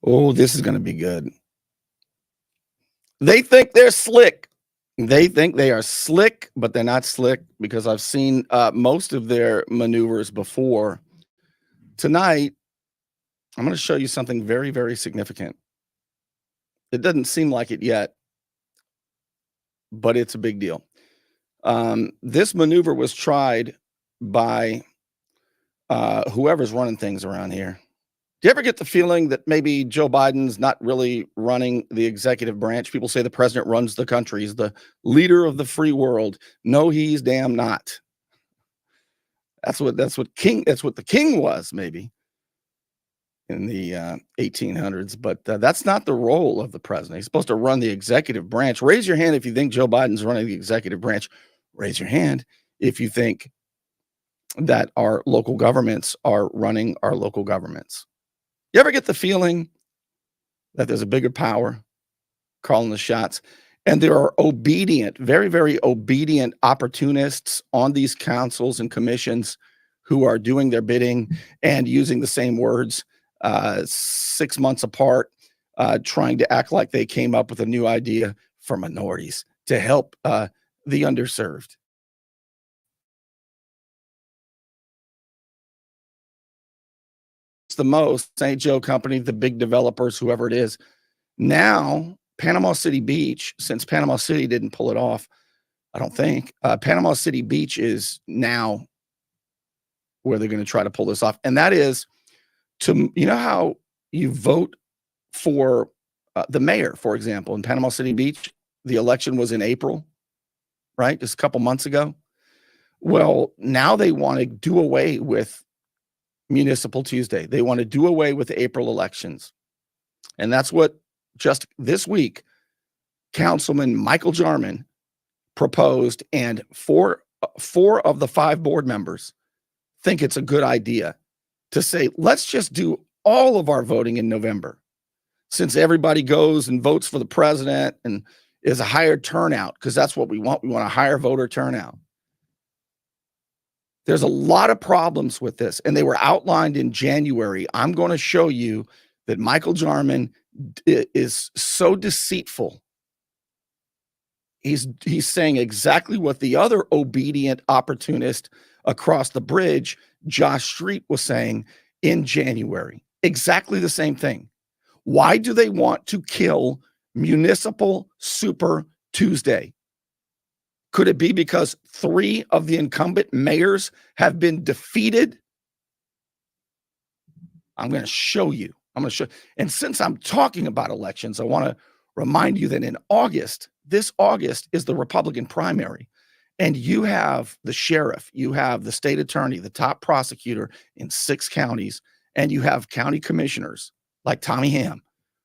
Oh, this is going to be good. They think they're slick. They think they are slick, but they're not slick because I've seen most of their maneuvers before. Tonight, I'm going to show you something very, very significant. It doesn't seem like it yet, but it's a big deal. This maneuver was tried by whoever's running things around here. Do you ever get the feeling that maybe Joe Biden's not really running the executive branch? People say the president runs the country. He's the leader of the free world. No, he's damn not. That's what the king was, maybe in the 1800s, but that's not the role of the president. He's supposed to run the executive branch. Raise your hand if you think Joe Biden's running the executive branch. Raise your hand if you think that our local governments are running our local governments. You ever get the feeling that there's a bigger power calling the shots, and there are obedient, very, very obedient opportunists on these councils and commissions who are doing their bidding and using the same words 6 months apart, trying to act like they came up with a new idea for minorities to help the underserved. The most St. Joe Company, the big developers, whoever it is. Now, Panama City Beach, since Panama City didn't pull it off, I don't think, Panama City Beach is now where they're going to try to pull this off. And that is you know how you vote for the mayor, for example, in Panama City Beach, the election was in April, right? Just a couple months ago. Well, now they want to do away with Municipal Tuesday. They want to do away with April elections. And that's what just this week, Councilman Michael Jarman proposed, and four of the 5 board members think it's a good idea to say, let's just do all of our voting in November. Since everybody goes and votes for the president and is a higher turnout, because that's what we want. We want a higher voter turnout. There's a lot of problems with this, and they were outlined in January. I'm going to show you that Michael Jarman is so deceitful. He's saying exactly what the other obedient opportunist across the bridge, Josh Street, was saying in January. Exactly the same thing. Why do they want to kill Municipal Super Tuesday? Could it be because 3 of the incumbent mayors have been defeated? I'm going to show you. And since I'm talking about elections, I want to remind you that in August, this August is the Republican primary. And you have the sheriff, you have the state attorney, the top prosecutor in 6 counties, and you have county commissioners like Tommy Ham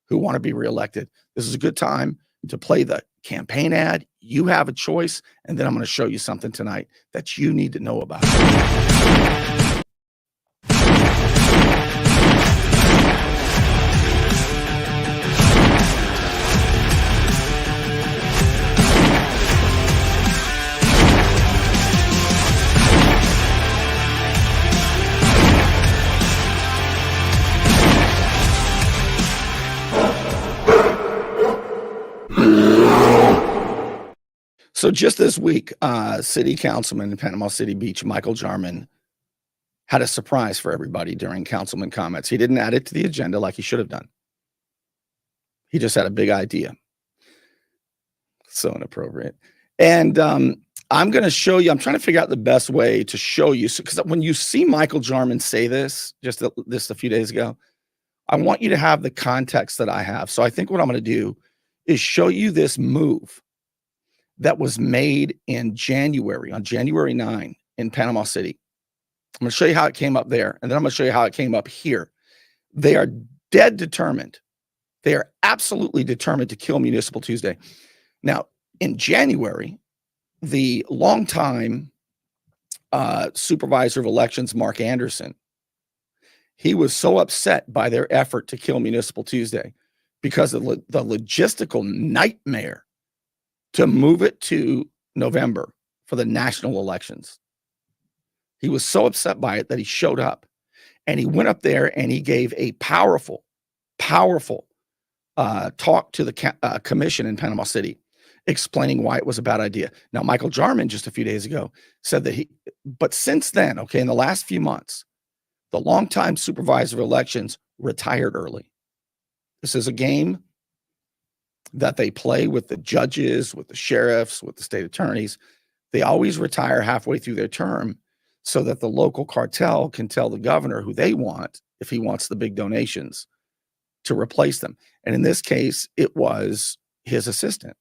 who want to be reelected. This is a good time to play the campaign ad. You have a choice, and then I'm going to show you something tonight that you need to know about. So just this week, city councilman in Panama City Beach, Michael Jarman, had a surprise for everybody during councilman comments. He didn't add it to the agenda like he should have done. He just had a big idea. So inappropriate. And I'm going to show you, I'm trying to figure out the best way to show you. Because when you see Michael Jarman say this, just a few days ago, I want you to have the context that I have. So I think what I'm going to do is show you this move that was made in January, on January 9 in Panama City. I'm going to show you how it came up there, and then I'm going to show you how it came up here. They are dead determined. They are absolutely determined to kill Municipal Tuesday. Now, in January, the longtime supervisor of elections, Mark Anderson, he was so upset by their effort to kill Municipal Tuesday because of the logistical nightmare to move it to November for the national elections. He was so upset by it that he showed up, and he went up there and he gave a powerful powerful talk to the commission in Panama City, explaining why it was a bad idea. Now, Michael Jarman just a few days ago said that but since then, okay, in the last few months, the longtime supervisor of elections retired early. This is a game that they play with the judges, with the sheriffs, with the state attorneys. They always retire halfway through their term so that the local cartel can tell the governor who they want, if he wants the big donations, to replace them. And in this case, it was his assistant.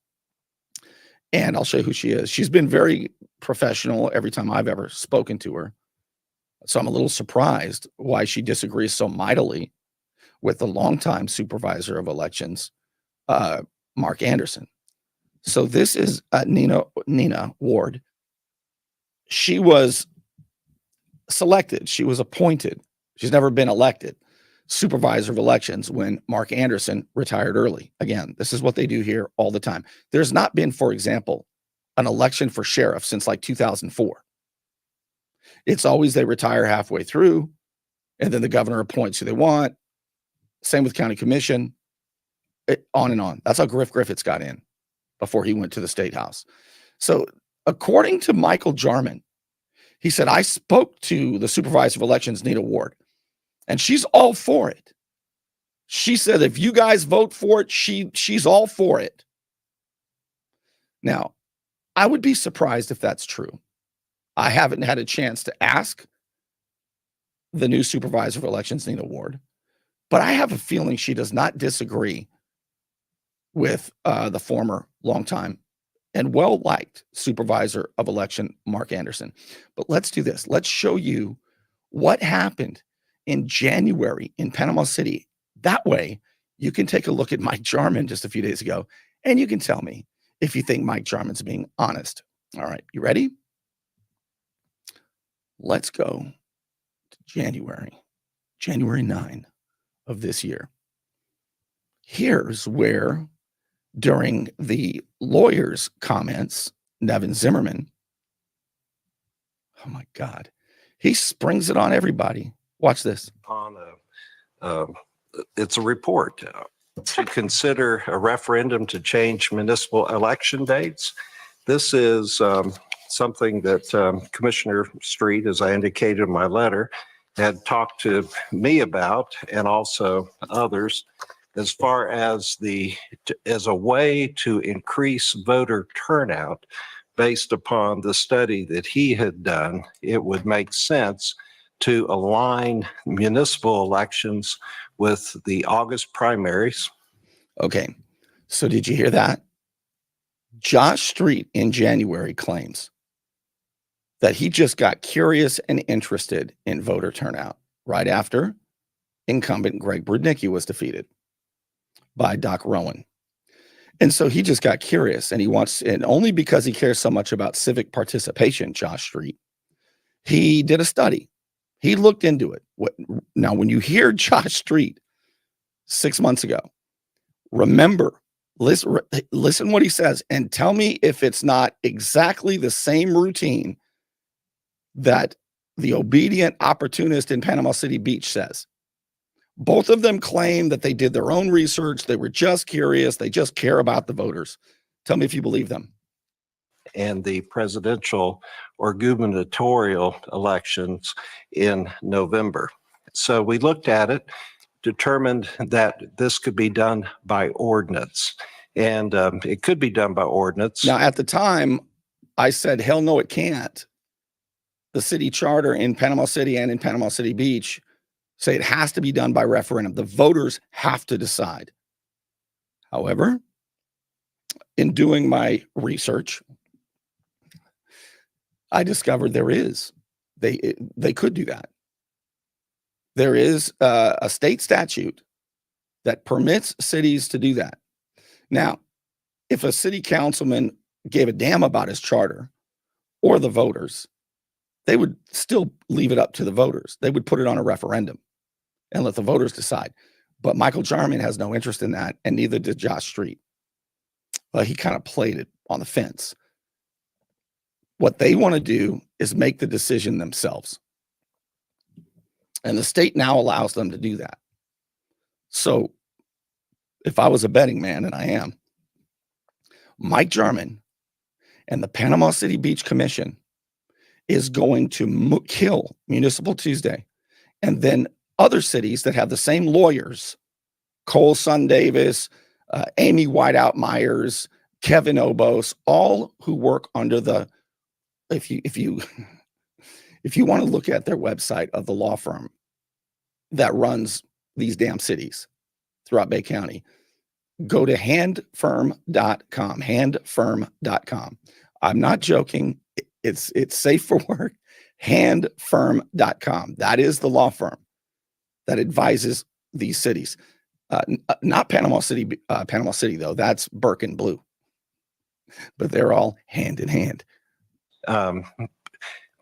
And I'll show you who she is. She's been very professional every time I've ever spoken to her. So I'm a little surprised why she disagrees so mightily with the longtime supervisor of elections, Mark Anderson. So this is Nina Ward. She was selected. She was appointed. She's never been elected supervisor of elections when Mark Anderson retired early. Again, this is what they do here all the time. There's not been, for example, an election for sheriff since like 2004. It's always they retire halfway through, and then the governor appoints who they want. Same with county commission, on and on. That's how Griff Griffiths got in before he went to the state house. So according to Michael Jarman, he said, I spoke to the supervisor of elections, Nina Ward, and she's all for it. She said, if you guys vote for it, she's all for it. Now, I would be surprised if that's true. I haven't had a chance to ask the new supervisor of elections, Nina Ward, but I have a feeling she does not disagree with the former longtime and well-liked supervisor of election, Mark Anderson. But let's do this. Let's show you what happened in January in Panama City. That way, you can take a look at Mike Jarman just a few days ago, and you can tell me if you think Mike Jarman's being honest. All right, you ready? Let's go to January 9 of this year. Here's where, during the lawyer's comments, Nevin Zimmerman, oh my God, he springs it on everybody. Watch this. It's a report to consider a referendum to change municipal election dates. This is something that Commissioner Street, as I indicated in my letter, had talked to me about, and also others, as far as as a way to increase voter turnout based upon the study that he had done. It would make sense to align municipal elections with the August primaries. Okay, so did you hear that? Josh Street in January claims that he just got curious and interested in voter turnout right after incumbent Greg Brudnicki was defeated by Doc Rowan. And so he just got curious, and and only because he cares so much about civic participation, Josh Street, he did a study. He looked into it. Now, when you hear Josh Street 6 months ago, remember, listen what he says, and tell me if it's not exactly the same routine that the obedient opportunist in Panama City Beach says. Both of them claim that they did their own research. They were just curious. They just care about the voters. Tell me if you believe them. And the presidential or gubernatorial elections in November. So we looked at it, determined that this could be done by ordinance, and it could be done by ordinance. Now, at the time, I said, hell no, it can't. The city charter in Panama City and in Panama City Beach say it has to be done by referendum. The voters have to decide. However, in doing my research, I discovered they could do that. There is a state statute that permits cities to do that. Now, if a city councilman gave a damn about his charter or the voters, they would still leave it up to the voters. They would put it on a referendum and let the voters decide. But Michael Jarman has no interest in that, and neither did Josh Street. Well, he kind of played it on the fence. What they want to do is make the decision themselves. And the state now allows them to do that. So if I was a betting man, and I am, Mike Jarman and the Panama City Beach Commission is going to kill Municipal Tuesday. And then other cities that have the same lawyers, Cole Sun Davis, Amy Whiteout Myers, Kevin Obos, all who work under the, if you want to look at their website of the law firm that runs these damn cities throughout Bay County, go to handfirm.com, handfirm.com. I'm not joking. It's safe for work. Handfirm.com. That is the law firm that advises these cities. Not Panama City, though. That's Burke and Blue. But they're all hand in hand.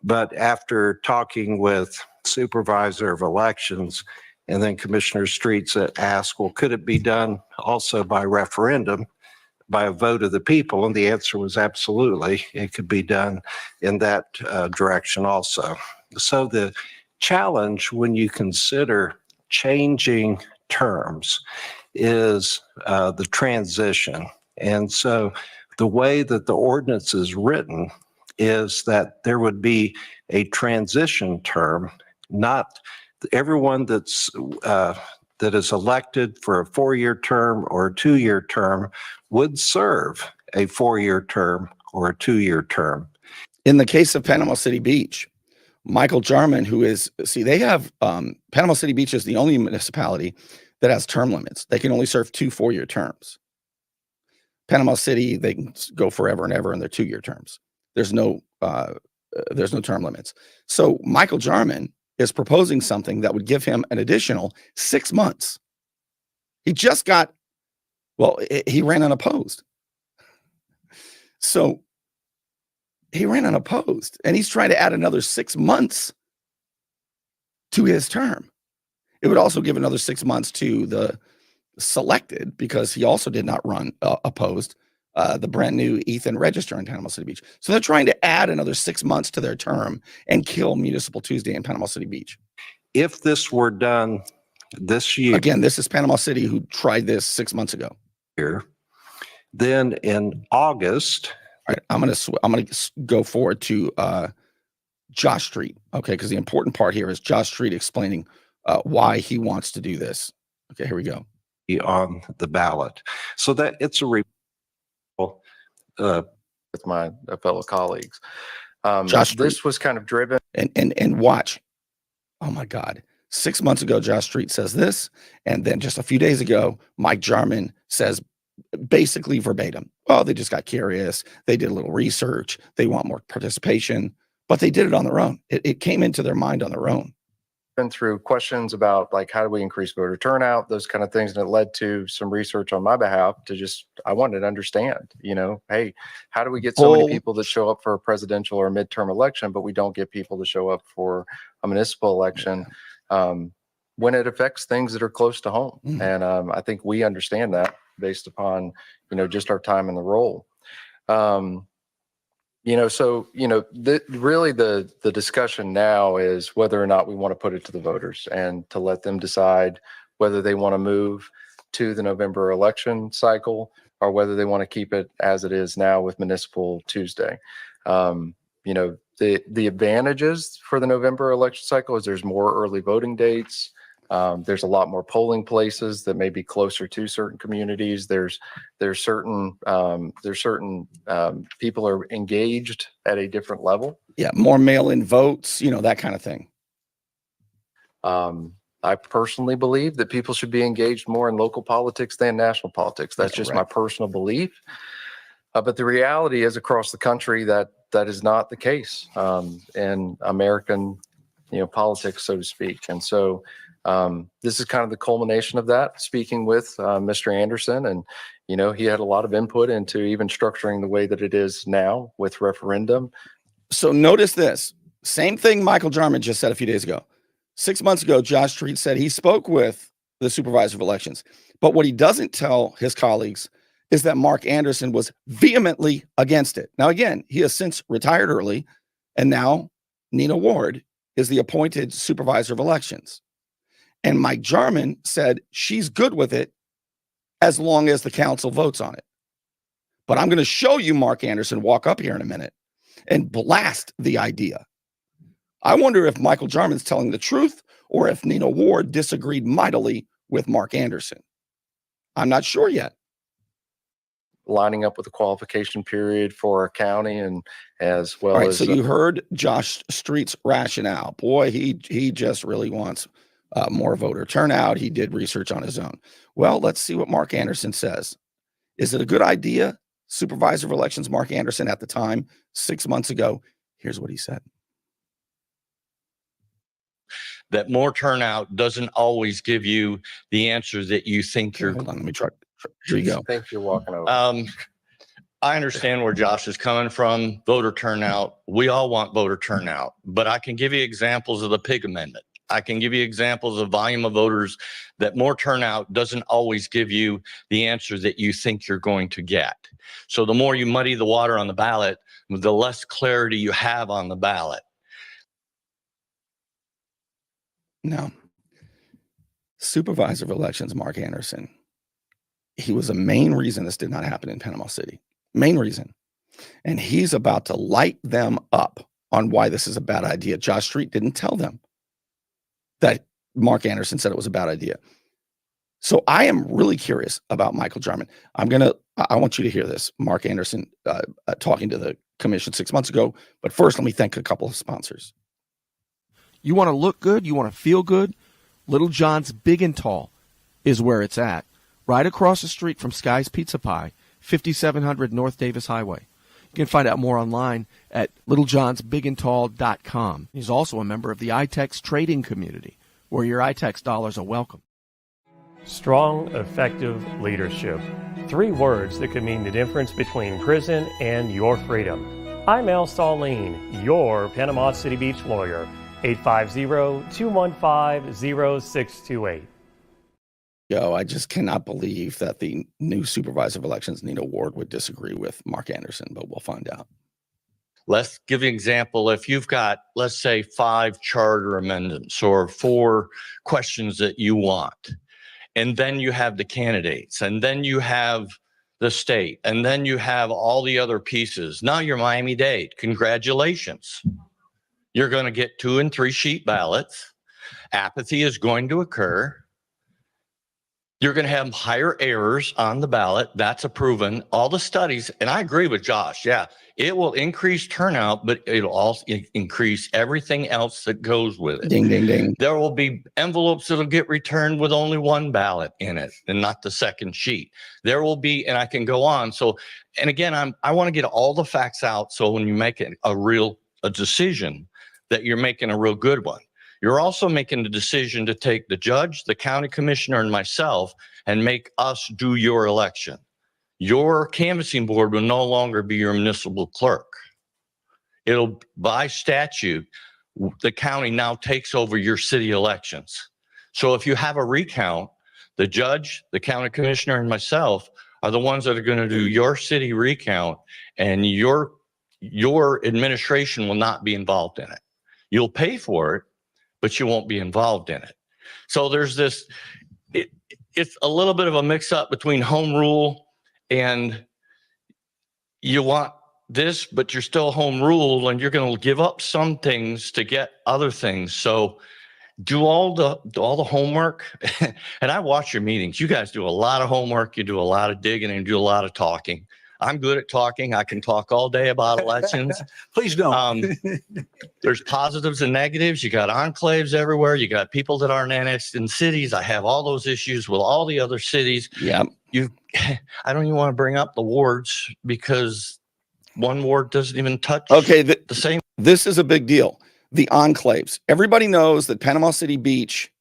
But after talking with supervisor of elections and then Commissioner Streets that asked, well, could it be done also by referendum, by a vote of the people? And the answer was absolutely. It could be done in that direction also. So the challenge when you consider changing terms is the transition. And so the way that the ordinance is written is that there would be a transition term, not everyone that is elected for a 4-year term or a 2-year term would serve a 4-year term or a 2-year term. In the case of Panama City Beach, Michael Jarman, they have, Panama City Beach is the only municipality that has term limits. They can only serve 2 4-year terms. Panama City, they can go forever and ever in their 2-year terms. There's no term limits. So Michael Jarman is proposing something that would give him an additional 6 months. He just got, he ran unopposed. So he ran unopposed, and he's trying to add another 6 months to his term. It would also give another 6 months to the selected, because he also did not run opposed, the brand new Ethan Register in Panama City Beach. So they're trying to add another 6 months to their term and kill Municipal Tuesday in Panama City Beach. If this were done this year, again, this is Panama City who tried this 6 months ago. Then in August, all right, I'm gonna go forward to Josh Street, okay? Because the important part here is Josh Street explaining why he wants to do this. Okay, here we go. On the ballot, so that it's a with my fellow colleagues. Josh Street. This was kind of driven. And watch. Oh my God. 6 months ago, Josh Street says this, and then just a few days ago, Mike Jarman says basically verbatim, well, they just got curious. They did a little research. They want more participation, but they did it on their own. It came into their mind on their own. Been through questions about, like, how do we increase voter turnout, those kind of things, and it led to some research on my behalf to I wanted to understand, hey, how do we get so many people that show up for a presidential or a midterm election, but we don't get people to show up for a municipal election when it affects things that are close to home? And I think we understand that based upon, just our time in the role. Really the discussion now is whether or not we want to put it to the voters and to let them decide whether they want to move to the November election cycle or whether they want to keep it as it is now with Municipal Tuesday. The advantages for the November election cycle is there's more early voting dates. There's a lot more polling places that may be closer to certain communities. There's certain people are engaged at a different level. Yeah, more mail-in votes, that kind of thing. I personally believe that people should be engaged more in local politics than national politics. That's just my personal belief. But the reality is across the country that is not the case in American, politics, so to speak. And so this is kind of the culmination of that, speaking with Mr. Anderson, and he had a lot of input into even structuring the way that it is now with referendum. So notice this same thing Michael Jarman just said a few days ago. 6 months ago, Josh Street said he spoke with the supervisor of elections, but what he doesn't tell his colleagues is that Mark Anderson was vehemently against it. Now, again, he has since retired early, and now Nina Ward is the appointed supervisor of elections. And Mike Jarman said she's good with it as long as the council votes on it. But I'm going to show you Mark Anderson walk up here in a minute and blast the idea. I wonder if Michael Jarman's telling the truth or if Nina Ward disagreed mightily with Mark Anderson. I'm not sure yet. Lining up with the qualification period for our county and as well All right, as. so you heard Josh Street's rationale. Boy, he just really wants more voter turnout. He did research on his own. Well, let's see what Mark Anderson says. Is it a good idea? Supervisor of Elections Mark Anderson at the time, 6 months ago. Here's what he said. That more turnout doesn't always give you the answer that you think you're. Hold on, let me try. Here you go. I think you're walking over. I understand where Josh is coming from. Voter turnout. We all want voter turnout, but I can give you examples of the pig amendment. I can give you examples of volume of voters that more turnout doesn't always give you the answer that you think you're going to get. So the more you muddy the water on the ballot, the less clarity you have on the ballot. No. Supervisor of Elections Mark Anderson. He was a main reason this did not happen in Panama City. Main reason. And he's about to light them up on why this is a bad idea. Josh Street didn't tell them that Mark Anderson said it was a bad idea. So I am really curious about Michael Jarman. I want you to hear this. Mark Anderson talking to the commission 6 months ago. But first, let me thank a couple of sponsors. You want to look good? You want to feel good? Little John's Big and Tall is where it's at. Right across the street from Sky's Pizza Pie, 5700 North Davis Highway. You can find out more online at littlejohnsbigandtall.com. He's also a member of the iTex trading community, where your iTex dollars are welcome. Strong, effective leadership. 3 words that could mean the difference between prison and your freedom. I'm Al Saleen, your Panama City Beach lawyer. 850-215-0628. I just cannot believe that the new supervisor of elections, Nina Ward, would disagree with Mark Anderson, but we'll find out. Let's give you an example. If you've got, let's say, 5 charter amendments or 4 questions that you want, and then you have the candidates, and then you have the state, and then you have all the other pieces. Now you're Miami-Dade. Congratulations. You're going to get 2 and 3 sheet ballots. Apathy is going to occur. You're going to have higher errors on the ballot. That's a proven. All the studies, and I agree with Josh. Yeah, it will increase turnout, but it'll also increase everything else that goes with it. Ding, ding, ding. There will be envelopes that'll get returned with only 1 ballot in it and not the second sheet. There will be, and I can go on. So, and again, I want to get all the facts out. So when you make a decision, that you're making a real good one. You're also making the decision to take the judge, the county commissioner, and myself and make us do your election. Your canvassing board will no longer be your municipal clerk. It'll, by statute, the county now takes over your city elections. So if you have a recount, the judge, the county commissioner, and myself are the ones that are going to do your city recount, and your administration will not be involved in it. You'll pay for it, but you won't be involved in it. So there's this, it's a little bit of a mix up between home rule and you want this, but you're still home rule and you're going to give up some things to get other things. So do all the homework. And I watch your meetings. You guys do a lot of homework. You do a lot of digging and do a lot of talking. I'm good at talking. I can talk all day about elections. Please don't. There's positives and negatives. You got enclaves everywhere. You got people that aren't annexed in cities. I have all those issues with all the other cities. Yeah. I don't even want to bring up the wards because one ward doesn't even touch Okay. the same. This is a big deal. The enclaves. Everybody knows that Panama City Beach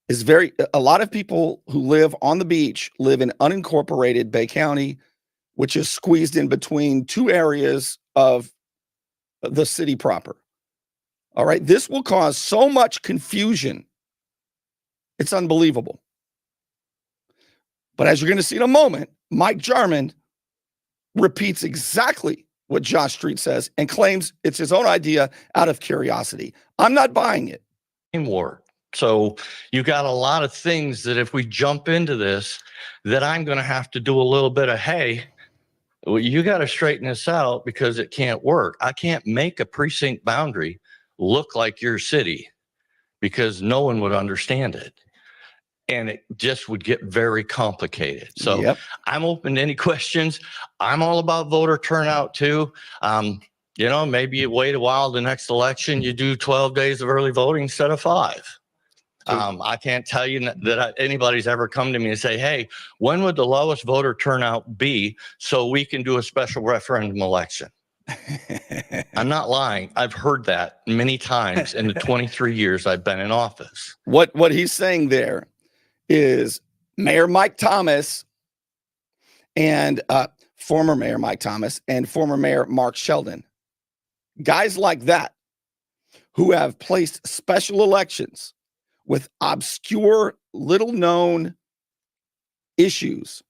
is a lot of people who live on the beach live in unincorporated Bay County, which is squeezed in between 2 areas of the city proper. All right. This will cause so much confusion. It's unbelievable. But as you're going to see in a moment, Mike Jarman repeats exactly what Josh Street says and claims it's his own idea out of curiosity. I'm not buying it. Ward. So you got a lot of things that if we jump into this, that I'm going to have to do a little bit of, hey, well, you got to straighten this out because it can't work. I can't make a precinct boundary look like your city because no one would understand it. And it just would get very complicated. So Yep. I'm open to any questions. I'm all about voter turnout too. Maybe you wait a while, the next election, you do 12 days of early voting instead of 5. I can't tell you that anybody's ever come to me and say, hey, when would the lowest voter turnout be so we can do a special referendum election? I'm not lying. I've heard that many times in the 23 years I've been in office. What he's saying there is Mayor Mike Thomas and former Mayor Mike Thomas and former Mayor Mark Sheldon, guys like that who have placed special elections with obscure, little known issues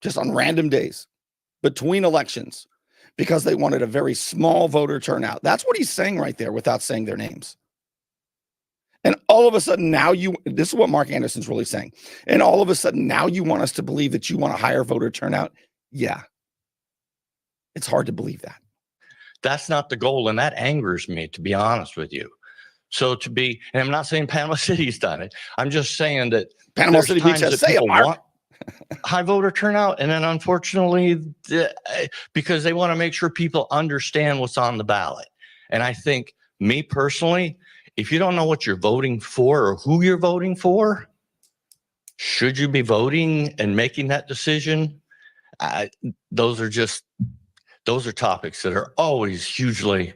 just on random days between elections because they wanted a very small voter turnout. That's what he's saying right there without saying their names. And all of a sudden now this is what Mark Anderson's really saying. And all of a sudden now you want us to believe that you want a higher voter turnout. Yeah. It's hard to believe that. That's not the goal. And that angers me, to be honest with you. So and I'm not saying Panama City's done it. I'm just saying that Panama City Beach has say it, Mark. High voter turnout. And then unfortunately, because they want to make sure people understand what's on the ballot. And I think me personally, if you don't know what you're voting for or who you're voting for, should you be voting and making that decision? Those are topics that are always hugely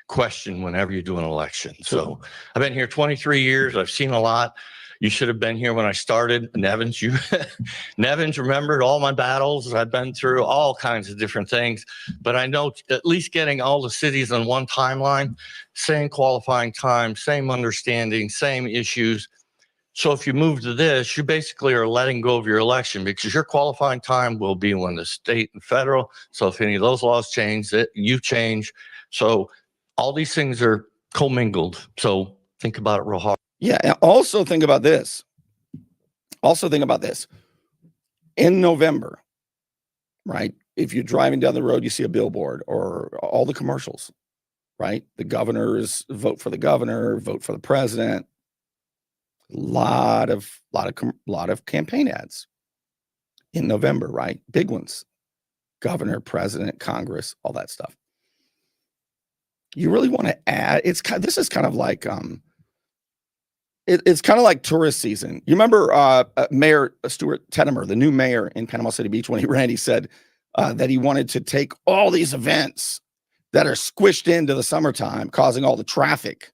questioned whenever you do an election. So I've been here 23 years. I've seen a lot. You should have been here when I started. Nevins, Nevins remembered all my battles. I've been through all kinds of different things, but I know at least getting all the cities on one timeline, same qualifying time, same understanding, same issues. So if you move to this, you basically are letting go of your election because your qualifying time will be when the state and federal. So if any of those laws change, you change. So all these things are commingled. So think about it real hard. Yeah. And also think about this. In November, right? If you're driving down the road, you see a billboard or all the commercials, right? The governors vote for the governor, vote for the president. Lot of campaign ads in November, right? Big ones. Governor, president, Congress, all that stuff. You really want to add, this is kind of like it's kind of like tourist season. You remember Mayor Stuart Teddimer, the new mayor in Panama City Beach, when he ran, he said that he wanted to take all these events that are squished into the summertime, causing all the traffic,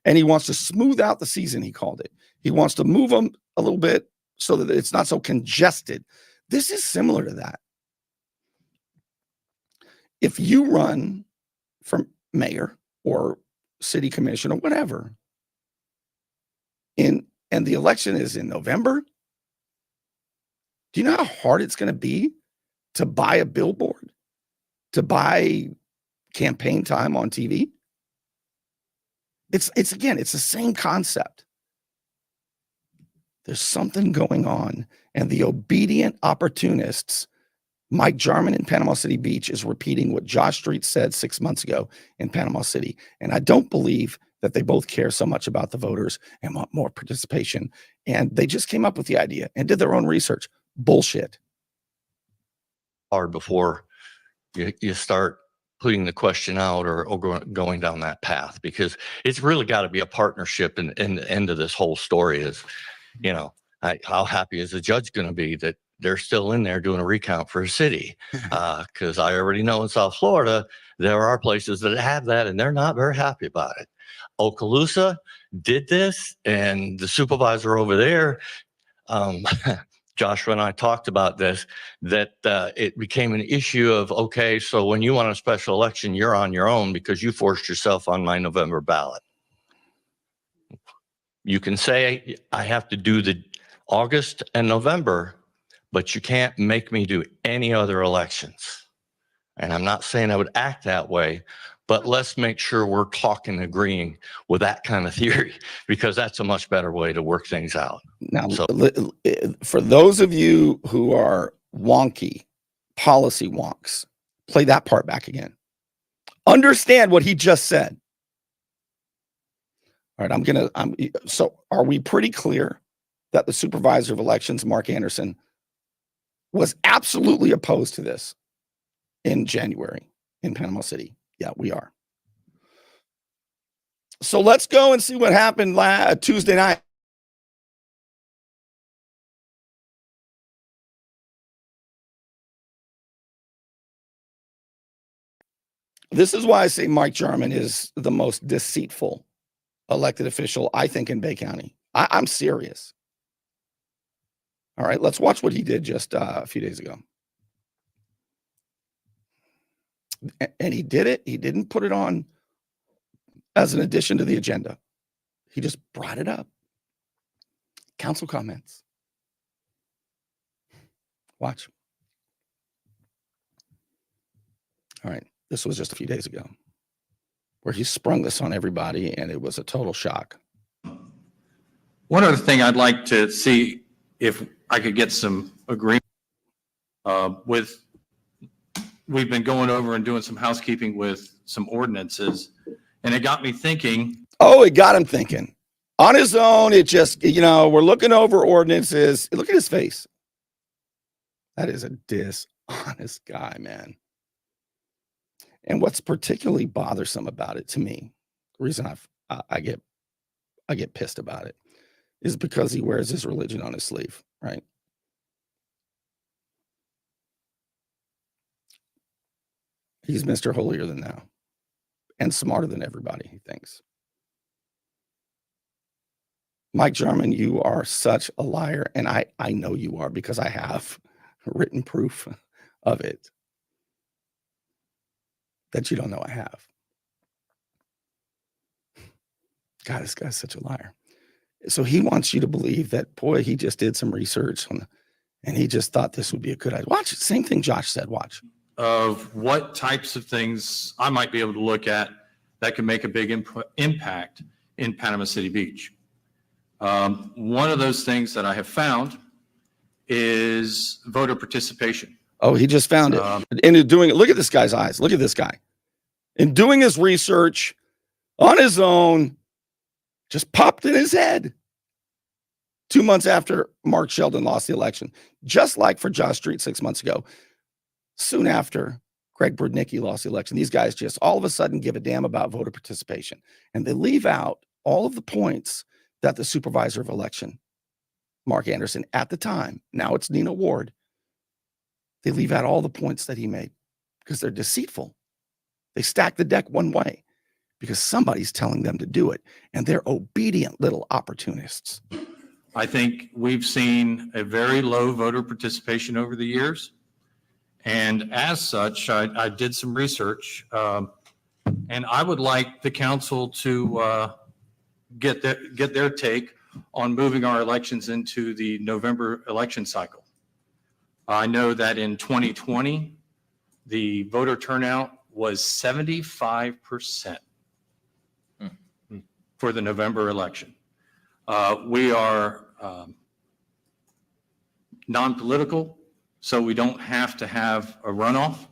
and he wants to smooth out the season, he called it. He wants to move them a little bit so that it's not so congested. This is similar to that. If you run for mayor or city commission or whatever, and the election is in November, do you know how hard it's going to be to buy a billboard, to buy campaign time on TV? It's the same concept. There's something going on, and the obedient opportunists, Mike Jarman in Panama City Beach, is repeating what Josh Street said 6 months ago in Panama City. And I don't believe that they both care so much about the voters and want more participation. And they just came up with the idea and did their own research. Bullshit. Hard before you start putting the question out or going down that path, because it's really got to be a partnership. And the end of this whole story is, how happy is the judge going to be that they're still in there doing a recount for a city? Because I already know in South Florida, there are places that have that and they're not very happy about it. Okaloosa did this, and the supervisor over there, Joshua and I talked about this, that it became an issue of, okay, so when you want a special election, you're on your own because you forced yourself on my November ballot. You can say I have to do the August and November, but you can't make me do any other elections. And I'm not saying I would act that way, but let's make sure we're talking, agreeing with that kind of theory, because that's a much better way to work things out. Now, So- for those of you who are wonky, policy wonks, play that part back again. Understand what he just said. All right, so are we pretty clear that the supervisor of elections, Mark Anderson, was absolutely opposed to this in January in Panama City? Yeah, we are. So let's go and see what happened Tuesday night. This is why I say Mike Jarman is the most deceitful elected official, I think, in Bay County. I'm serious. All right, let's watch what he did just a few days ago. And he did it. He didn't put it on as an addition to the agenda. He just brought it up. Council comments. Watch. All right, this was just a few days ago where he sprung this on everybody, and it was a total shock. One other thing I'd like to see if I could get some agreement with, we've been going over and doing some housekeeping with some ordinances, and it got me thinking. Oh, it got him thinking. On his own, it just, we're looking over ordinances. Look at his face. That is a dishonest guy, man. And what's particularly bothersome about it to me, the reason I get pissed about it, is because he wears his religion on his sleeve, right? He's Mr. Holier than thou and smarter than everybody, he thinks. Mike Jarman, you are such a liar, and I know you are because I have written proof of it that you don't know I have. God, this guy's such a liar. So he wants you to believe that, boy, he just did some research and he just thought this would be a good idea. Watch, same thing Josh said, watch. Of what types of things I might be able to look at that can make a big impact in Panama City Beach. One of those things that I have found is voter participation. Oh, he just found it. And doing it, look at this guy's eyes. Look at this guy. In doing his research on his own, just popped in his head 2 months after Mark Sheldon lost the election, just like for Josh Street 6 months ago. Soon after Greg Brudnicki lost the election, these guys just all of a sudden give a damn about voter participation. And they leave out all of the points that the supervisor of election, Mark Anderson, at the time, now it's Nina Ward, they leave out all the points that he made because they're deceitful. They stack the deck one way because somebody's telling them to do it, and they're obedient little opportunists. I think we've seen a very low voter participation over the years. And as such, I did some research, and I would like the council to get their take on moving our elections into the November election cycle. I know that in 2020, the voter turnout was 75% for the November election. We are non-political, so we don't have to have a runoff.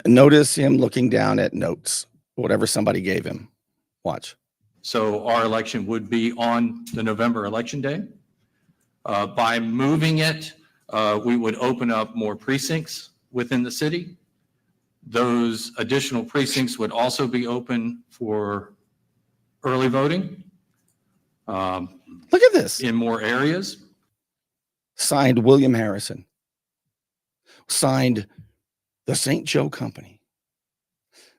Notice him looking down at notes, whatever somebody gave him. Watch. So our election would be on the November election day. By moving it, we would open up more precincts within the city. Those additional precincts would also be open for early voting. Look at this. In more areas. Signed William Harrison. Signed the St. Joe Company.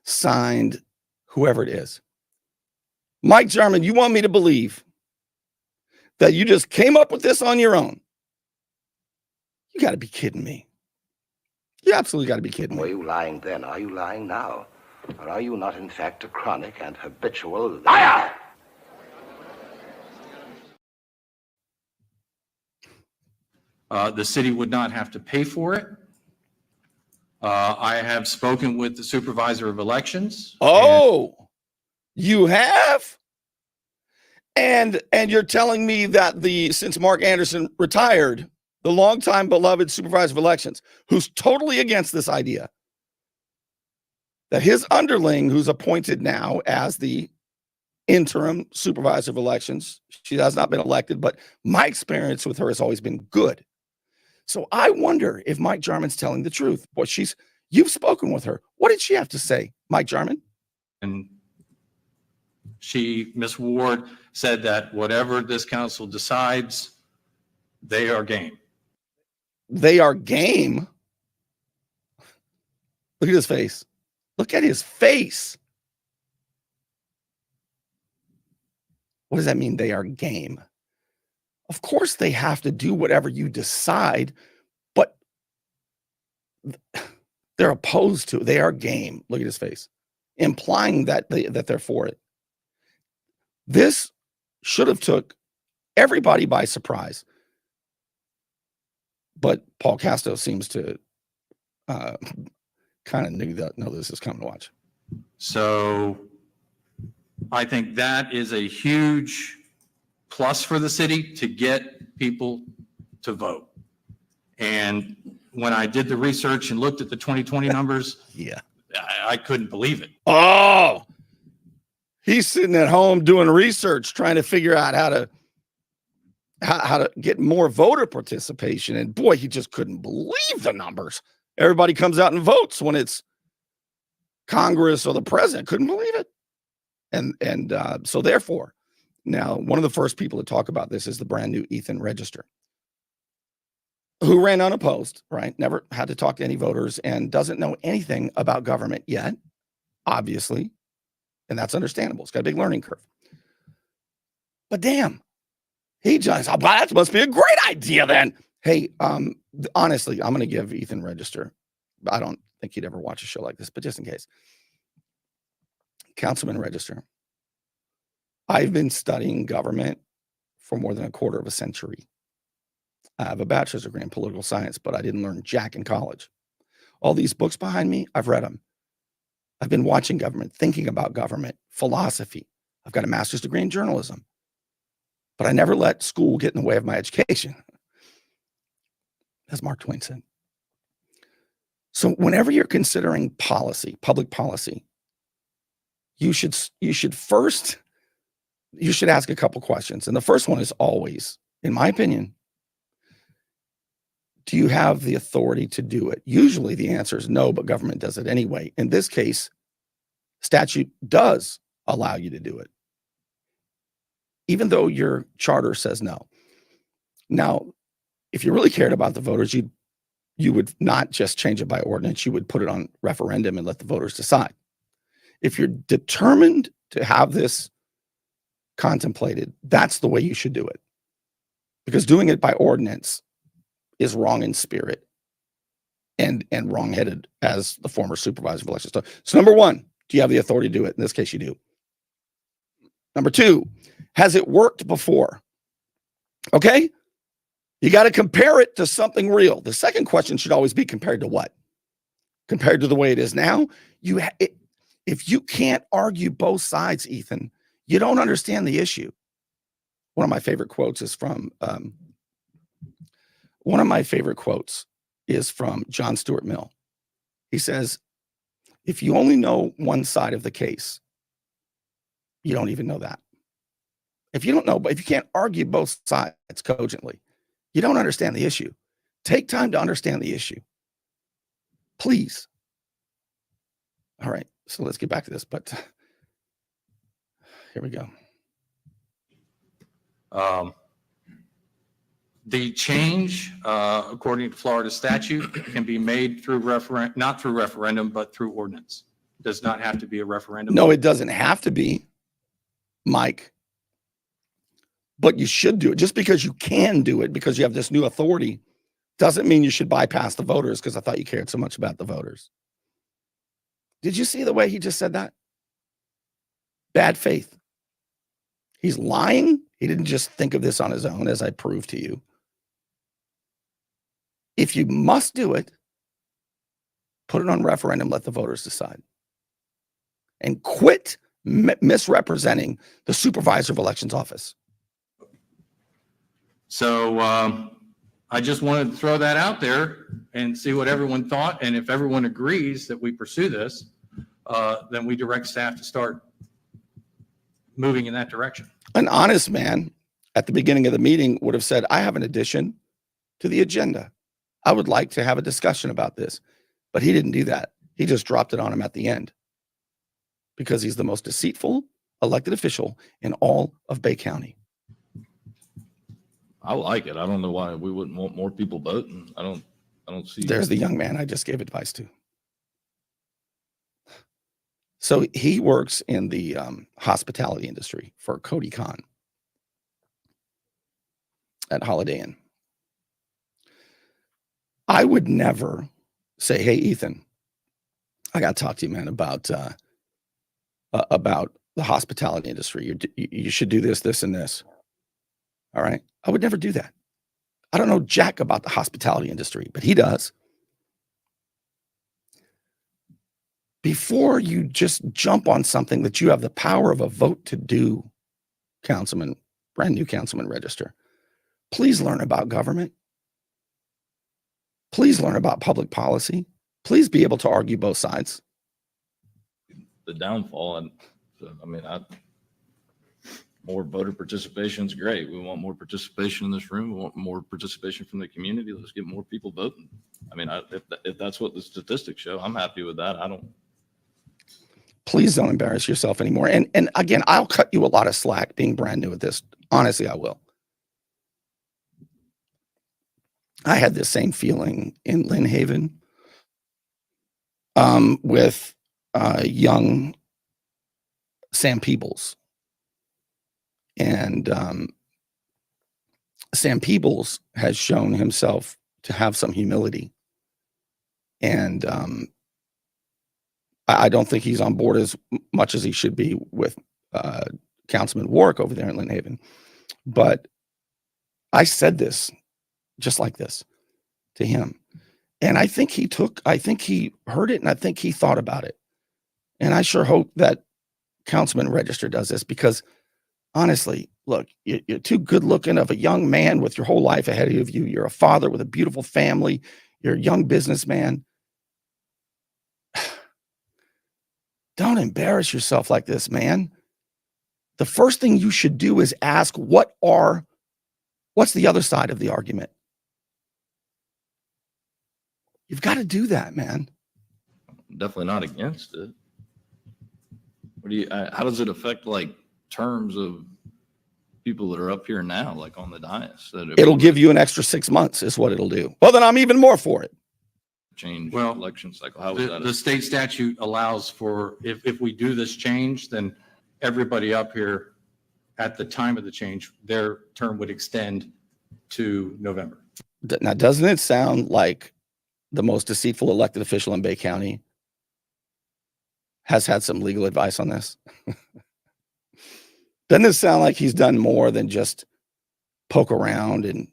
Signed whoever it is. Mike Jarman, you want me to believe that you just came up with this on your own? You got to be kidding me. You absolutely got to be kidding me. Were you lying then? Are you lying now? Or are you not, in fact, a chronic and habitual liar? The city would not have to pay for it. I have spoken with the supervisor of elections. Oh, you have? And you're telling me that since Mark Anderson retired, the longtime beloved supervisor of elections, who's totally against this idea, that his underling, who's appointed now as the interim supervisor of elections, she has not been elected, but my experience with her has always been good. So I wonder if Mike Jarman's telling the truth. Boy, you've spoken with her. What did she have to say, Mike Jarman? And Ms. Ward, said that whatever this council decides, they are game. They are game. Look at his face. Look at his face. What does that mean? They are game. Of course, they have to do whatever you decide, but they're opposed to it. They are game. Look at his face, implying that they're for it. This should have took everybody by surprise, but Paul Casto seems to kind of know this is coming to watch. So I think that is a huge plus for the city to get people to vote. And when I did the research and looked at the 2020 numbers, Yeah, I couldn't believe it. Oh, he's sitting at home doing research, trying to figure out how to get more voter participation. And boy, he just couldn't believe the numbers. Everybody comes out and votes when it's Congress or the president. Couldn't believe it. And so therefore, now one of the first people to talk about this is the brand new Ethan Register, who ran unopposed, right? Never had to talk to any voters and doesn't know anything about government yet, obviously. And that's understandable. It's got a big learning curve. But damn, he just, oh, that must be a great idea then. Hey, honestly, I'm going to give Ethan Register. I don't think he'd ever watch a show like this, but just in case. Councilman Register, I've been studying government for more than a quarter of a century. I have a bachelor's degree in political science, but I didn't learn jack in college. All these books behind me, I've read them. I've been watching government, thinking about government, philosophy. I've got a master's degree in journalism, but I never let school get in the way of my education, as Mark Twain said. So whenever you're considering policy, public policy, you should ask a couple questions. And the first one is always, in my opinion, do you have the authority to do it? Usually the answer is no, but government does it anyway. In this case, statute does allow you to do it, even though your charter says no. Now, if you really cared about the voters, you would not just change it by ordinance. You would put it on referendum and let the voters decide. If you're determined to have this contemplated, that's the way you should do it. Because doing it by ordinance is wrong in spirit and wrong-headed, as the former supervisor of elections. So number one, do you have the authority to do it? In this case, you do. Number two, has it worked before? Okay? You got to compare it to something real. The second question should always be compared to what? Compared to the way it is now? If you can't argue both sides, Ethan, you don't understand the issue. One of my favorite quotes is from John Stuart Mill. He says, if you only know one side of the case, you don't even know that. If you can't argue both sides cogently, you don't understand the issue. Take time to understand the issue. Please. All right. So let's get back to this, but here we go. The change, according to Florida statute, can be made through not through referendum, but through ordinance. Does not have to be a referendum. No, it doesn't have to be, Mike. But you should do it. Just because you can do it, because you have this new authority, doesn't mean you should bypass the voters, because I thought you cared so much about the voters. Did you see the way he just said that? Bad faith. He's lying. He didn't just think of this on his own, as I proved to you. If you must do it, Put it on referendum, let the voters decide. And quit misrepresenting the supervisor of elections office. So I just wanted to throw that out there and see what everyone thought. And if everyone agrees that we pursue this, then we direct staff to start moving in that direction. An honest man at the beginning of the meeting would have said, I have an addition to the agenda. I would like to have a discussion about this. But he didn't do that. He just dropped it on him at the end because he's the most deceitful elected official in all of Bay County. I like it. I don't know why we wouldn't want more people voting. I don't see. There's the young man I just gave advice to. So he works in the hospitality industry for Cody Khan at Holiday Inn. I would never say, hey, Ethan, I got to talk to you, man, about the hospitality industry. You should do this, this, and this. All right. I would never do that. I don't know jack about the hospitality industry, but he does. Before you just jump on something that you have the power of a vote to do, Councilman, brand new Councilman Register, please learn about government. Please learn about public policy. Please be able to argue both sides. The downfall, and I mean, more voter participation is great. We want more participation in this room. We want more participation from the community. Let's get more people voting. I mean, if that's what the statistics show, I'm happy with that. Please don't embarrass yourself anymore. And again, I'll cut you a lot of slack being brand new at this. Honestly, I will. I had the same feeling in Lynn Haven with young Sam Peebles. And Sam Peebles has shown himself to have some humility. And I don't think he's on board as much as he should be with Councilman Warwick over there in Lynn Haven. But I said this just like this to him. And I think he heard it, and I think he thought about it. And I sure hope that Councilman Register does this, because honestly, look, you're too good looking of a young man with your whole life ahead of you. You're a father with a beautiful family. You're a young businessman. Don't embarrass yourself like this, man. The first thing you should do is ask, what's the other side of the argument? You've got to do that, man. Definitely not against it. How does it affect like terms of people that are up here now, like on the dais? It'll give you an extra 6 months is what it'll do. Well, then I'm even more for it. Change Well, election cycle. How was that? The state statute allows for, if we do this change, then everybody up here at the time of the change, their term would extend to November. Now, doesn't it sound like the most deceitful elected official in Bay County has had some legal advice on this? Doesn't it sound like he's done more than just poke around and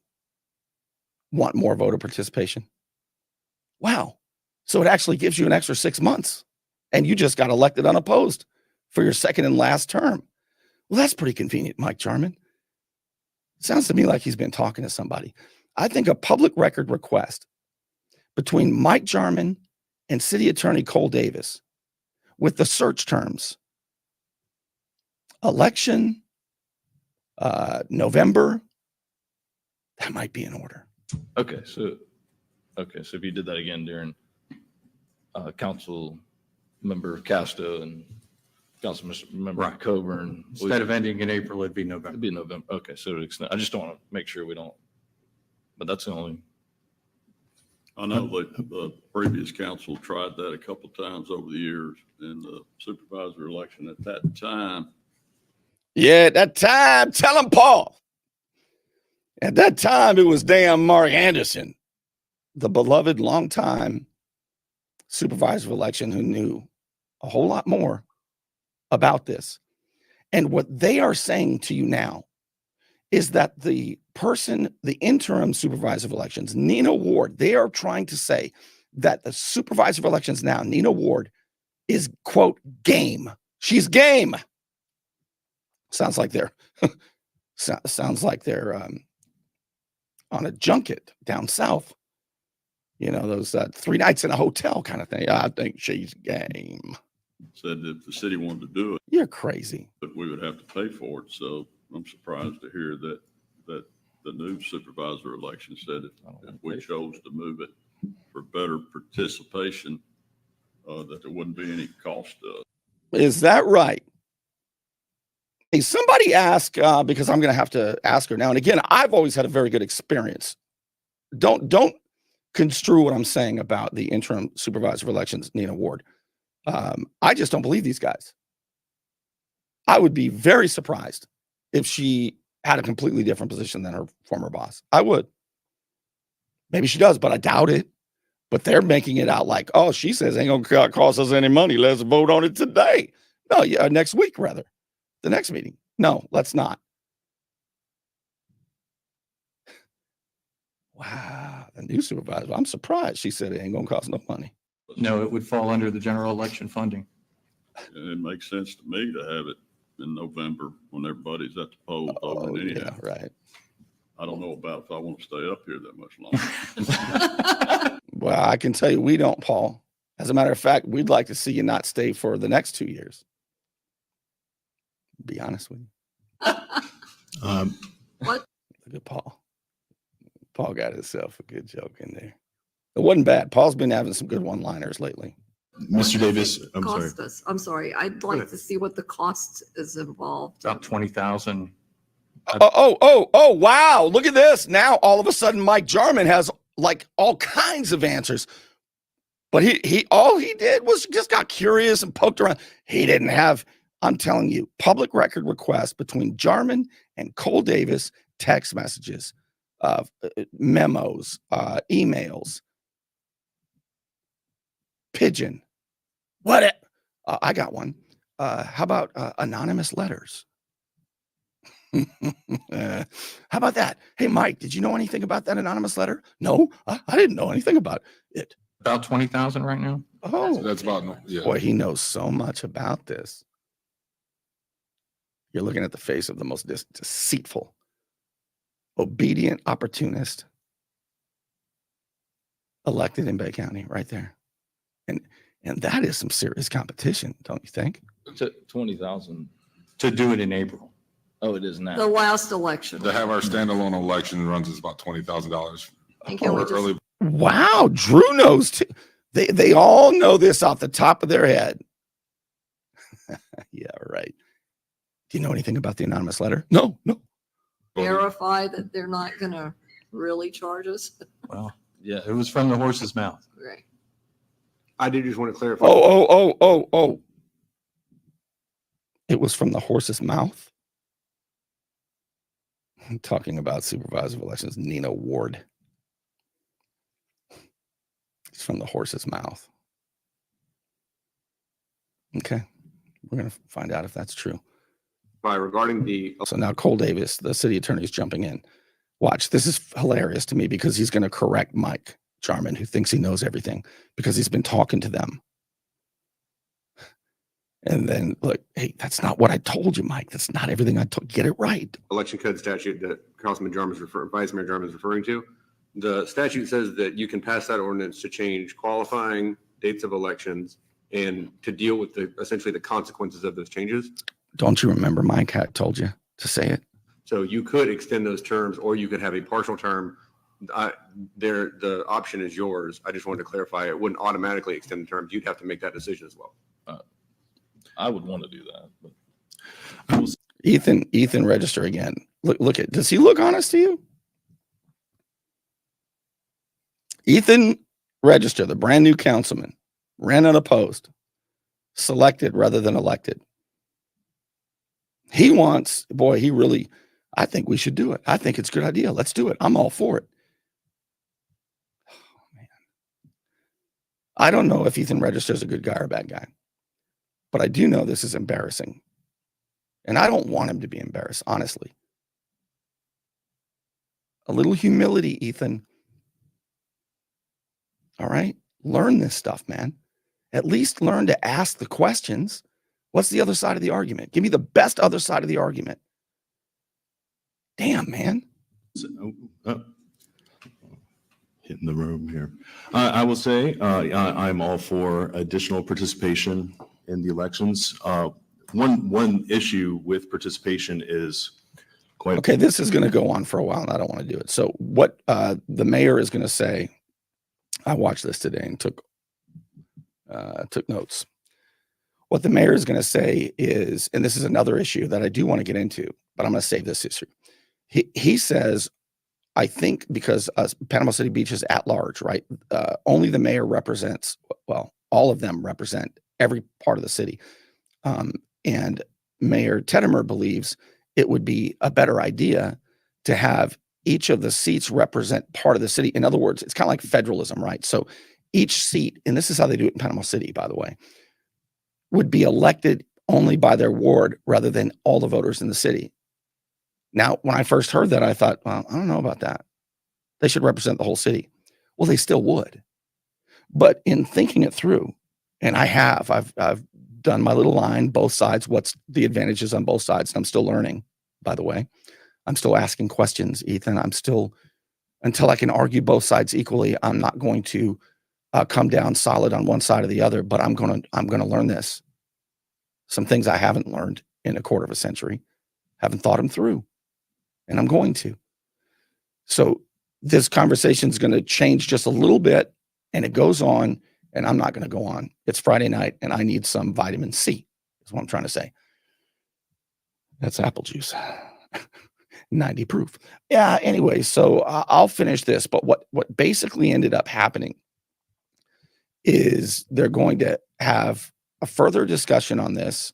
want more voter participation? Wow. So it actually gives you an extra 6 months, and you just got elected unopposed for your second and last term. Well, that's pretty convenient, Mike Jarman. Sounds to me like he's been talking to somebody. I think a public record request between Mike Jarman and City Attorney Cole Davis with the search terms election, November, that might be in order. Okay, so if you did that again during council member Casto and council member Right. Coburn, Instead of ending in April, it'd be November. it'd be November. Okay, so it extend, I just don't want to make sure we don't, but that's the only. I know that the previous council tried that a couple of times over the years in the supervisor election at that time. Yeah, at that time, tell him, Paul. At that time, it was damn Mark Anderson, the beloved longtime supervisor of election who knew a whole lot more about this. And what they are saying to you now is that the interim supervisor of elections, Nina Ward, they are trying to say that the supervisor of elections now, Nina Ward, is, quote, game. She's game. Sounds like they're sounds like they're on a junket down south. You know, those 3 nights in a hotel kind of thing. I think she's game. Said that if the city wanted to do it, You're crazy. that we would have to pay for it. So I'm surprised to hear that the new supervisor election said if we chose to move it for better participation, that there wouldn't be any cost to us. Is that right? Hey, somebody ask, because I'm going to have to ask her now. And again, I've always had a very good experience. Don't construe what I'm saying about the interim supervisor of elections, Nina Ward. I just don't believe these guys. I would be very surprised if she had a completely different position than her former boss. I would. Maybe she does, but I doubt it. But they're making it out like, oh, she says ain't gonna cost us any money. Let's vote on it today. No, yeah, next week rather. The next meeting. No, let's not. Wow, the new supervisor. I'm surprised she said it ain't gonna cost no money. No, it would fall under the general election funding. And it makes sense to me to have it in November when everybody's at the polls voting anyhow. Yeah, right. I don't know about if I want to stay up here that much longer. Well, I can tell you we don't, Paul. As a matter of fact, we'd like to see you not stay for the next 2 years. Be honest with you. What? Look at Paul. Paul got himself a good joke in there. It wasn't bad. Paul's been having some good one-liners lately. Mr. Davis, I'm sorry. I'm sorry. I'd like to see what the cost is involved. About 20,000. Oh, wow. Look at this. Now, all of a sudden, Mike Jarman has like all kinds of answers. But he all he did was just got curious and poked around. He didn't have, I'm telling you, public record requests between Jarman and Cole Davis, text messages, memos, emails, pigeon. What? I got one. How about anonymous letters? How about that? Hey, Mike, did you know anything about that anonymous letter? No, I didn't know anything about it. About 20,000 right now. Oh, That's about, yeah. boy, he knows so much about this. You're looking at the face of the most deceitful, obedient opportunist elected in Bay County right there. And that is some serious competition, don't you think? 20,000. To do it in April. Oh, it is now. The last election. To have our standalone election runs us about $20,000. And can we just, Wow, Drew knows too. They all know this off the top of their head. Yeah, right. Do you know anything about the anonymous letter? No. verify that they're not going to really charge us? Well, yeah, it was from the horse's mouth. Right. I did just want to clarify. Oh. It was from the horse's mouth. I'm talking about supervisor of elections, Nina Ward. It's from the horse's mouth. Okay. We're going to find out if that's true. Regarding the So now Cole Davis, the city attorney, is jumping in. Watch. This is hilarious to me because he's going to correct Mike Jarman, who thinks he knows everything because he's been talking to them. And then, look, hey, that's not what I told you, Mike. That's not everything I told. Get it right. election code statute that Councilman Jarman is Vice Mayor Jarman is referring to, the statute says that you can pass that ordinance to change qualifying dates of elections and to deal with essentially the consequences of those changes. Don't you remember, Mike? I told you to say it. So you could extend those terms, or you could have a partial term. The option is yours. I just wanted to clarify, it wouldn't automatically extend the terms. You'd have to make that decision as well. I would want to do that. But Ethan, register again. Look at, does he look honest to you? Ethan Register, the brand new councilman, ran unopposed, selected rather than elected. He wants, boy, he really, I think we should do it. I think it's a good idea. Let's do it. I'm all for it. Oh, man. I don't know if Ethan Register is a good guy or a bad guy, but I do know this is embarrassing. And I don't want him to be embarrassed, honestly. A little humility, Ethan. All right? Learn this stuff, man. At least learn to ask the questions. What's the other side of the argument? Give me the best other side of the argument. Damn, man. Hitting the room here. I will say I'm all for additional participation in the elections. One issue with participation is quite okay. This is going to go on for a while, and I don't want to do it. So, what the mayor is going to say, I watched this today and took notes. What the mayor is going to say is, and this is another issue that I do want to get into, but I'm going to save this issue. He says, I think because Panama City Beach is at large, right? Only the mayor represents, well, all of them represent every part of the city. And Mayor Teddimer believes it would be a better idea to have each of the seats represent part of the city. In other words, it's kind of like federalism, right? So each seat, and this is how they do it in Panama City, by the way, would be elected only by their ward rather than all the voters in the city. Now, when I first heard that, I thought, well, I don't know about that. They should represent the whole city. Well, they still would. But in thinking it through, and I've done my little line, both sides, what's the advantages on both sides. And I'm still learning, by the way. I'm still asking questions, Ethan. I'm still, until I can argue both sides equally, I'm not going to come down solid on one side or the other, but I'm going to learn this. Some things I haven't learned in a quarter of a century, haven't thought them through, and I'm going to. So this conversation is going to change just a little bit, and it goes on, and I'm not going to go on. It's Friday night, and I need some vitamin C, is what I'm trying to say. That's apple juice. 90 proof. Yeah, anyway, so I'll finish this, but what basically ended up happening is they're going to have a further discussion on this.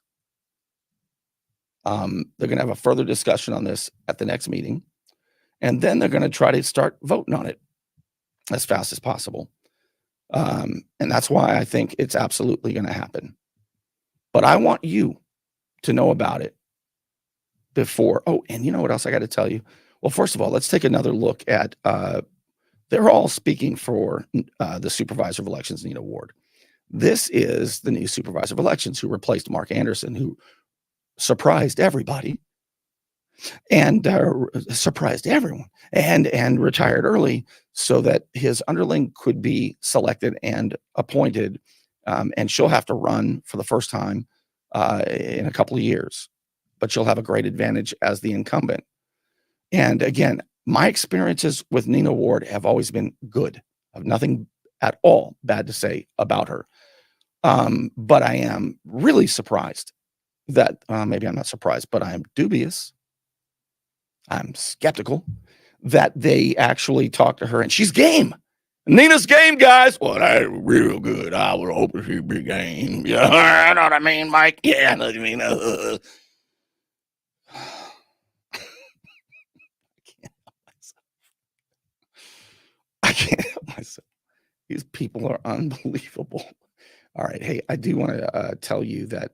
They're going to have a further discussion on this at the next meeting, and then they're going to try to start voting on it as fast as possible. And that's why I think it's absolutely going to happen. But I want you to know about it before. Oh, and you know what else I got to tell you? Well, first of all, let's take another look at, they're all speaking for the supervisor of elections, Nina Ward. This is the new supervisor of elections who replaced Mark Anderson, who surprised everybody and surprised everyone and retired early so that his underling could be selected and appointed. And she'll have to run for the first time in a couple of years, but she'll have a great advantage as the incumbent. And again, my experiences with Nina Ward have always been good. I have nothing at all bad to say about her. But I am really surprised that maybe I'm not surprised, but I am dubious. I'm skeptical that they actually talked to her and she's game. Nina's game, guys. Well, that's real good. I would hope she'd be game. Yeah, you know what I mean, Mike? Yeah, I know what you mean. I can't help myself. These people are unbelievable. All right. Hey, I do want to tell you that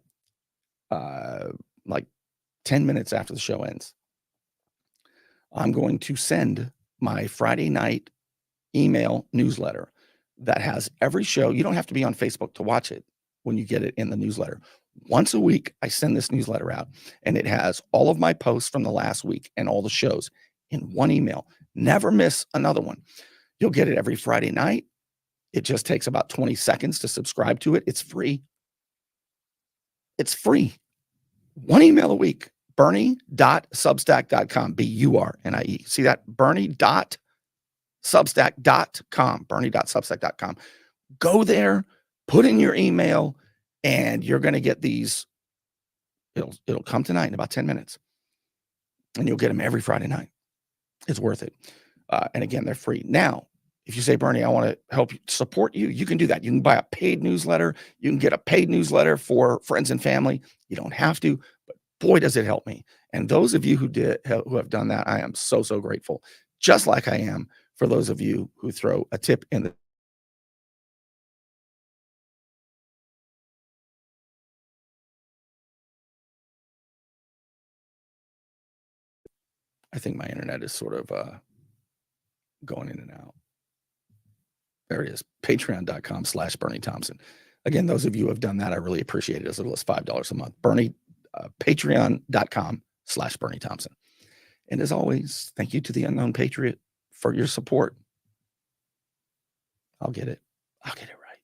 like 10 minutes after the show ends, I'm going to send my Friday night email newsletter that has every show. You don't have to be on Facebook to watch it when you get it in the newsletter. Once a week, I send this newsletter out, and it has all of my posts from the last week and all the shows in one email. Never miss another one. You'll get it every Friday night. It just takes about 20 seconds to subscribe to it. It's free. It's free. One email a week. Bernie.substack.com. Bernie. See that? Bernie.substack.com. Bernie.substack.com. Go there, put in your email, and you're going to get these. It'll come tonight in about 10 minutes. And you'll get them every Friday night. It's worth it. And again, they're free. Now, if you say, Bernie, I want to help support you, you can do that. You can buy a paid newsletter. You can get a paid newsletter for friends and family. You don't have to, but boy, does it help me. And those of you who have done that, I am so, so grateful. Just like I am for those of you who throw a tip in the I think my internet is sort of going in and out. There it is. Patreon.com/Bernie Thompson. Again, those of you who have done that, I really appreciate it. As little as $5 a month. Patreon.com/Bernie Thompson. And as always, thank you to the Unknown Patriot for your support. I'll get it right.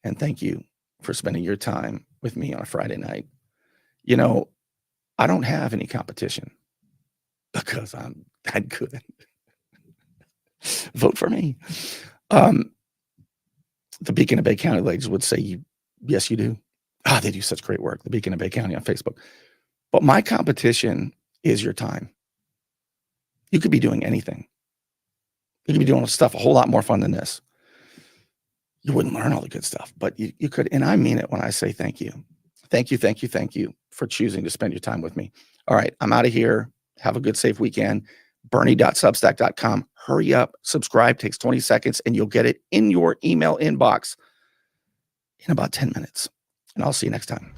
And thank you for spending your time with me on a Friday night. You know, I don't have any competition because I'm that good. Vote for me. The Beacon of Bay County ladies would say, yes, you do. They do such great work. The Beacon of Bay County on Facebook. But my competition is your time. You could be doing anything. You could be doing stuff a whole lot more fun than this. You wouldn't learn all the good stuff, but you could. And I mean it when I say thank you. Thank you, thank you, thank you for choosing to spend your time with me. All right, I'm out of here. Have a good, safe weekend. Bernie.substack.com. Hurry up. Subscribe. Takes 20 seconds, and you'll get it in your email inbox in about 10 minutes. And I'll see you next time.